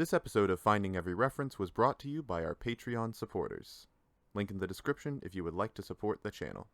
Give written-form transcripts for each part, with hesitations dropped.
This episode of Finding Every Reference was brought to you by our Patreon supporters. Link in the description if you would like to support the channel.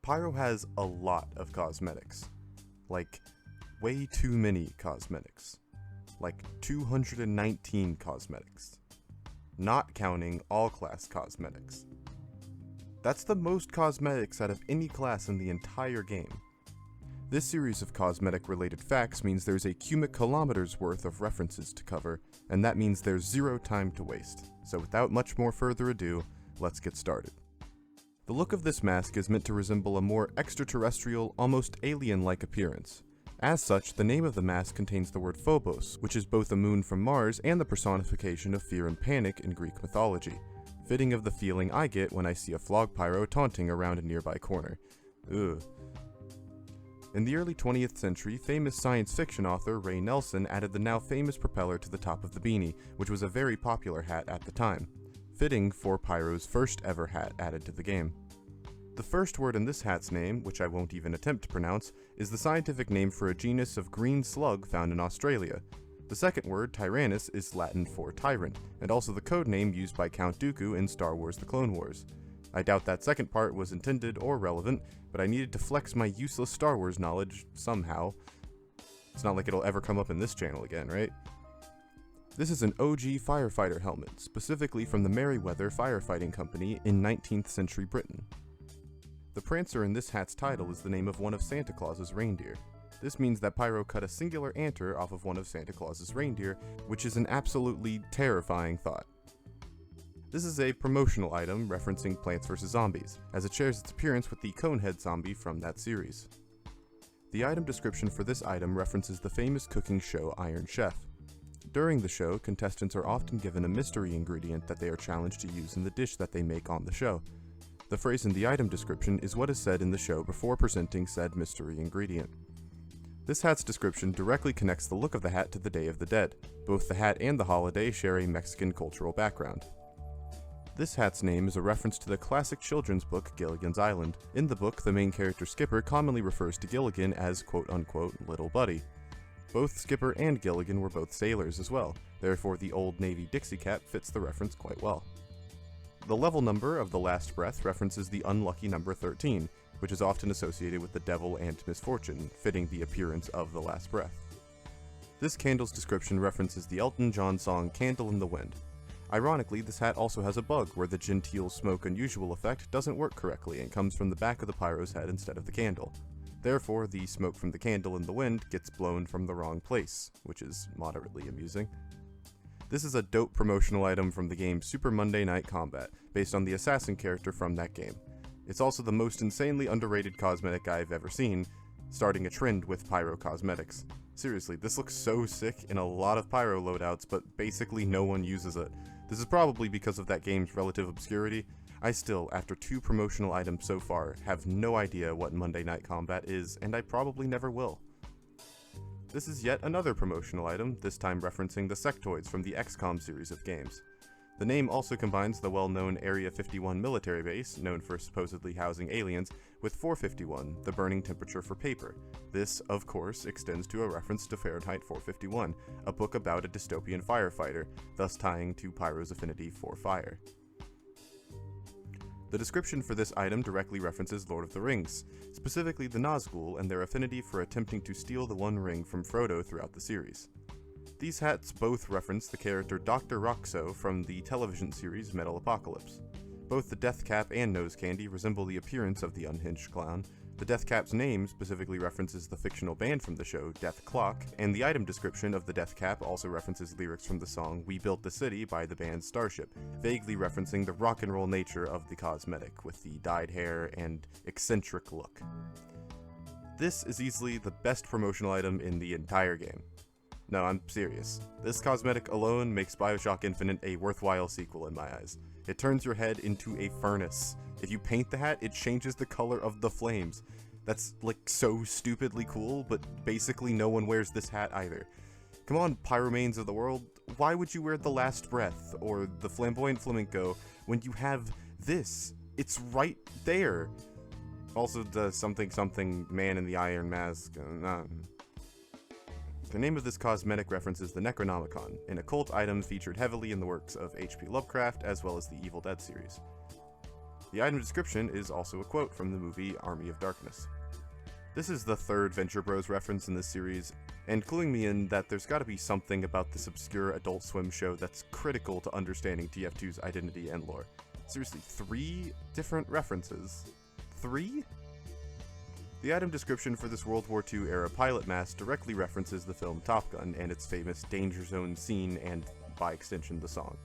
Pyro has a lot of cosmetics. Like, way too many cosmetics. Like, 219 cosmetics. Not counting all-class cosmetics. That's the most cosmetics out of any class in the entire game. This series of cosmetic-related facts means there's a cubic kilometers worth of references to cover, and that means there's zero time to waste. So without much more further ado, let's get started. The look of this mask is meant to resemble a more extraterrestrial, almost alien-like appearance. As such, the name of the mask contains the word Phobos, which is both a moon from Mars and the personification of fear and panic in Greek mythology. Fitting of the feeling I get when I see a flog pyro taunting around a nearby corner. Ugh. In the early 20th century, famous science fiction author Ray Nelson added the now famous propeller to the top of the beanie, which was a very popular hat at the time. Fitting for Pyro's first ever hat added to the game. The first word in this hat's name, which I won't even attempt to pronounce, is the scientific name for a genus of green slug found in Australia. The second word, Tyrannus, is Latin for tyrant, and also the code name used by Count Dooku in Star Wars The Clone Wars. I doubt that second part was intended or relevant, but I needed to flex my useless Star Wars knowledge somehow. It's not like it'll ever come up in this channel again, right? This is an OG firefighter helmet, specifically from the Merryweather firefighting company in 19th century Britain. The Prancer in this hat's title is the name of one of Santa Claus's reindeer. This means that Pyro cut a singular antler off of one of Santa Claus's reindeer, which is an absolutely terrifying thought. This is a promotional item referencing Plants vs. Zombies, as it shares its appearance with the Conehead zombie from that series. The item description for this item references the famous cooking show Iron Chef. During the show, contestants are often given a mystery ingredient that they are challenged to use in the dish that they make on the show. The phrase in the item description is what is said in the show before presenting said mystery ingredient. This hat's description directly connects the look of the hat to the Day of the Dead. Both the hat and the holiday share a Mexican cultural background. This hat's name is a reference to the classic children's book Gilligan's Island. In the book, the main character Skipper commonly refers to Gilligan as quote-unquote little buddy. Both Skipper and Gilligan were both sailors as well, therefore the Old Navy Dixie cap fits the reference quite well. The level number of the last breath references the unlucky number 13, which is often associated with the devil and misfortune, fitting the appearance of the last breath. This candle's description references the Elton John song Candle in the Wind. Ironically, this hat also has a bug where the genteel smoke unusual effect doesn't work correctly and comes from the back of the pyro's head instead of the candle. Therefore, the smoke from the candle in the wind gets blown from the wrong place, which is moderately amusing. This is a dope promotional item from the game Super Monday Night Combat, based on the assassin character from that game. It's also the most insanely underrated cosmetic I've ever seen, starting a trend with pyro cosmetics. Seriously, this looks so sick in a lot of pyro loadouts, but basically no one uses it. This is probably because of that game's relative obscurity. I still, after 2 promotional items so far, have no idea what Monday Night Combat is, and I probably never will. This is yet another promotional item, this time referencing the sectoids from the XCOM series of games. The name also combines the well-known Area 51 military base, known for supposedly housing aliens, with 451, the burning temperature for paper. This, of course, extends to a reference to Fahrenheit 451, a book about a dystopian firefighter, thus tying to Pyro's affinity for fire. The description for this item directly references Lord of the Rings, specifically the Nazgul and their affinity for attempting to steal the One Ring from Frodo throughout the series. These hats both reference the character Dr. Roxo from the television series Metal Apocalypse. Both the DethKapp and Nose Candy resemble the appearance of the unhinged clown. The DethKapp's name specifically references the fictional band from the show, Death Clock, and the item description of the DethKapp also references lyrics from the song We Built the City by the band Starship, vaguely referencing the rock and roll nature of the cosmetic, with the dyed hair and eccentric look. This is easily the best promotional item in the entire game. No, I'm serious. This cosmetic alone makes BioShock Infinite a worthwhile sequel in my eyes. It turns your head into a furnace. If you paint the hat, it changes the color of the flames. That's like so stupidly cool, but basically no one wears this hat either. Come on, pyromanes of the world, why would you wear the Last Breath or the Flamboyant Flamenco when you have this? It's right there. Also the something something man in the iron mask. The name of this cosmetic references the Necronomicrown, an occult item featured heavily in the works of H.P. Lovecraft as well as the Evil Dead series. The item description is also a quote from the movie Army of Darkness. This is the third Venture Bros reference in this series, and cluing me in that there's gotta be something about this obscure Adult Swim show that's critical to understanding TF2's identity and lore. Seriously, 3 different references? 3? The item description for this World War II era pilot mask directly references the film Top Gun and its famous Danger Zone scene and, by extension, the song.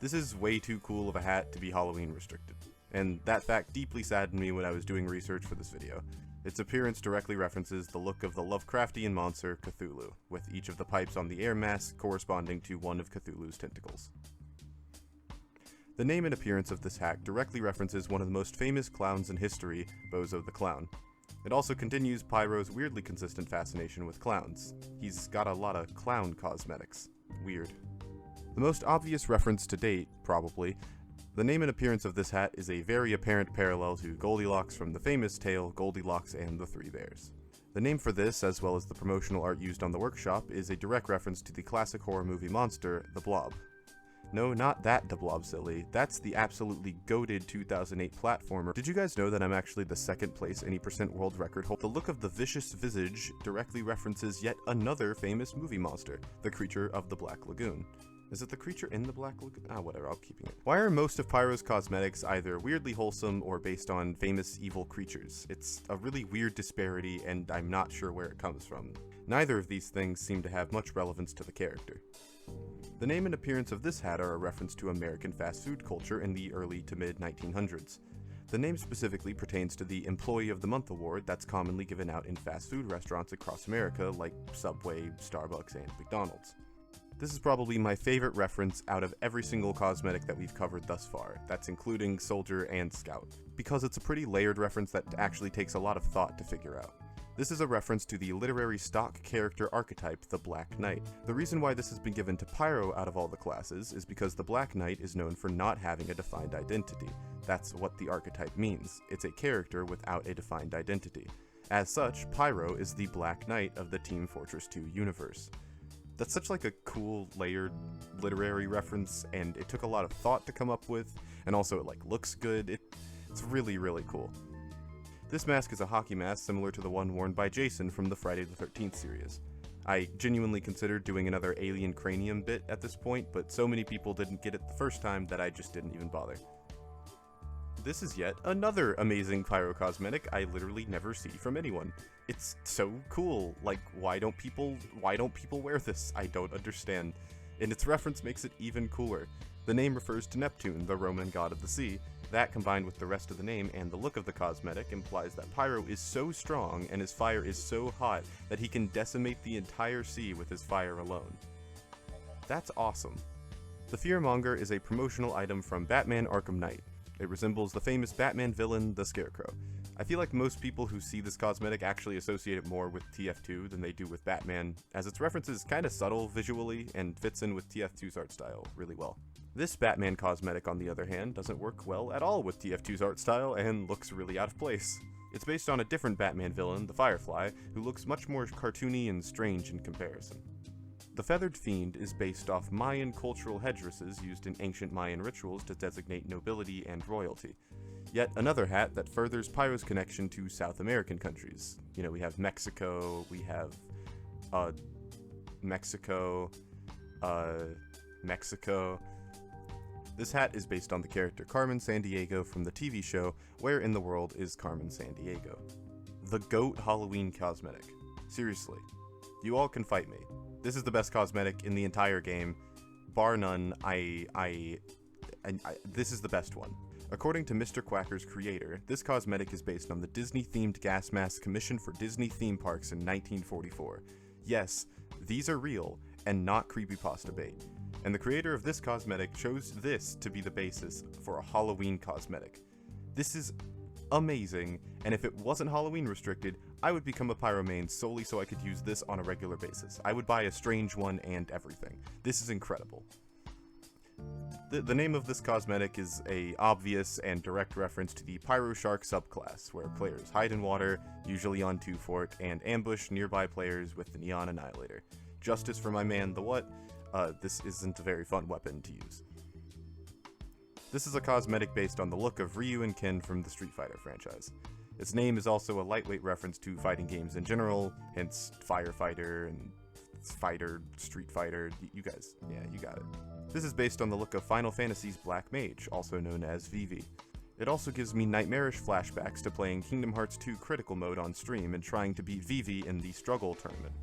This is way too cool of a hat to be Halloween restricted, and that fact deeply saddened me when I was doing research for this video. Its appearance directly references the look of the Lovecraftian monster Cthulhu, with each of the pipes on the air mask corresponding to one of Cthulhu's tentacles. The name and appearance of this hat directly references one of the most famous clowns in history, Bozo the Clown. It also continues Pyro's weirdly consistent fascination with clowns. He's got a lot of clown cosmetics. Weird. The most obvious reference to date, probably, the name and appearance of this hat is a very apparent parallel to Goldilocks from the famous tale Goldilocks and the Three Bears. The name for this, as well as the promotional art used on the workshop, is a direct reference to the classic horror movie monster, the Blob. No, not that the Blob, silly. That's the absolutely goated 2008 platformer. Did you guys know that I'm actually the second place any % world record holder? The look of the vicious Visage directly references yet another famous movie monster, the creature of the Black Lagoon. Is it the creature in the Black Lagoon? Ah, whatever, I'm keeping it. Why are most of Pyro's cosmetics either weirdly wholesome or based on famous evil creatures? It's a really weird disparity, and I'm not sure where it comes from. Neither of these things seem to have much relevance to the character. The name and appearance of this hat are a reference to American fast food culture in the early to mid-1900s. The name specifically pertains to the Employee of the Month award that's commonly given out in fast food restaurants across America like Subway, Starbucks, and McDonald's. This is probably my favorite reference out of every single cosmetic that we've covered thus far, that's including Soldier and Scout, because it's a pretty layered reference that actually takes a lot of thought to figure out. This is a reference to the literary stock character archetype, the Black Knight. The reason why this has been given to Pyro out of all the classes is because the Black Knight is known for not having a defined identity. That's what the archetype means. It's a character without a defined identity. As such, Pyro is the Black Knight of the Team Fortress 2 universe. That's such like a cool, layered literary reference, and it took a lot of thought to come up with, and also it like looks good. It's really, really cool. This mask is a hockey mask similar to the one worn by Jason from the Friday the 13th series. I genuinely considered doing another alien cranium bit at this point, but so many people didn't get it the first time that I just didn't even bother. This is yet another amazing Pyro cosmetic I literally never see from anyone. It's so cool. Like, why don't people wear this? I don't understand. And its reference makes it even cooler. The name refers to Neptune, the Roman god of the sea. That, combined with the rest of the name and the look of the cosmetic, implies that Pyro is so strong and his fire is so hot that he can decimate the entire sea with his fire alone. That's awesome. The Fear Monger is a promotional item from Batman Arkham Knight. It resembles the famous Batman villain, the Scarecrow. I feel like most people who see this cosmetic actually associate it more with TF2 than they do with Batman, as its reference is kinda subtle visually and fits in with TF2's art style really well. This Batman cosmetic, on the other hand, doesn't work well at all with TF2's art style and looks really out of place. It's based on a different Batman villain, the Firefly, who looks much more cartoony and strange in comparison. The Feathered Fiend is based off Mayan cultural headdresses used in ancient Mayan rituals to designate nobility and royalty. Yet another hat that furthers Pyro's connection to South American countries. You know, we have Mexico, we have, Mexico. This hat is based on the character Carmen Sandiego from the TV show Where in the World is Carmen Sandiego? The GOAT Halloween cosmetic. Seriously, you all can fight me. This is the best cosmetic in the entire game. Bar none, this is the best one. According to Mr. Quacker's creator, this cosmetic is based on the Disney-themed gas mask commissioned for Disney theme parks in 1944. Yes, these are real, and not creepypasta bait. And the creator of this cosmetic chose this to be the basis for a Halloween cosmetic. This is amazing, and if it wasn't Halloween restricted, I would become a Pyro main solely so I could use this on a regular basis. I would buy a strange one and everything. This is incredible. The name of this cosmetic is a obvious and direct reference to the Pyro Shark subclass, where players hide in water, usually on 2-fort, and ambush nearby players with the Neon Annihilator. Justice for my man, the what? This isn't a very fun weapon to use. This is a cosmetic based on the look of Ryu and Ken from the Street Fighter franchise. Its name is also a lightweight reference to fighting games in general, hence Firefighter and Fighter, Street Fighter, you guys, yeah, you got it. This is based on the look of Final Fantasy's Black Mage, also known as Vivi. It also gives me nightmarish flashbacks to playing Kingdom Hearts 2 Critical Mode on stream and trying to beat Vivi in the Struggle tournament.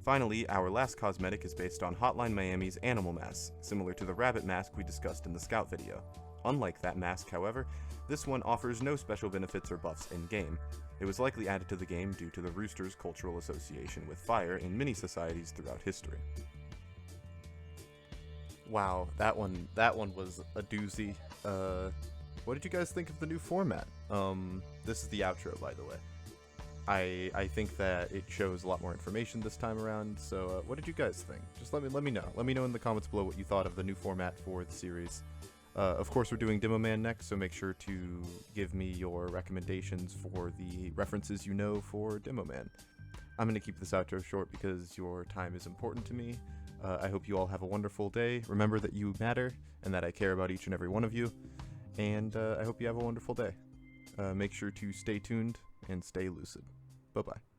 Finally, our last cosmetic is based on Hotline Miami's Animal Mask, similar to the rabbit mask we discussed in the Scout video. Unlike that mask, however, this one offers no special benefits or buffs in-game. It was likely added to the game due to the Rooster's cultural association with fire in many societies throughout history. Wow, that one was a doozy. What did you guys think of the new format? This is the outro, by the way. I think that it shows a lot more information this time around, so what did you guys think? Just let me know. Let me know in the comments below what you thought of the new format for the series. Of course, we're doing Demo Man next, so make sure to give me your recommendations for the references you know for Demo Man. I'm going to keep this outro short because your time is important to me. I hope you all have a wonderful day. Remember that you matter, and that I care about each and every one of you. And I hope you have a wonderful day. Make sure to stay tuned and stay lucid. Bye-bye.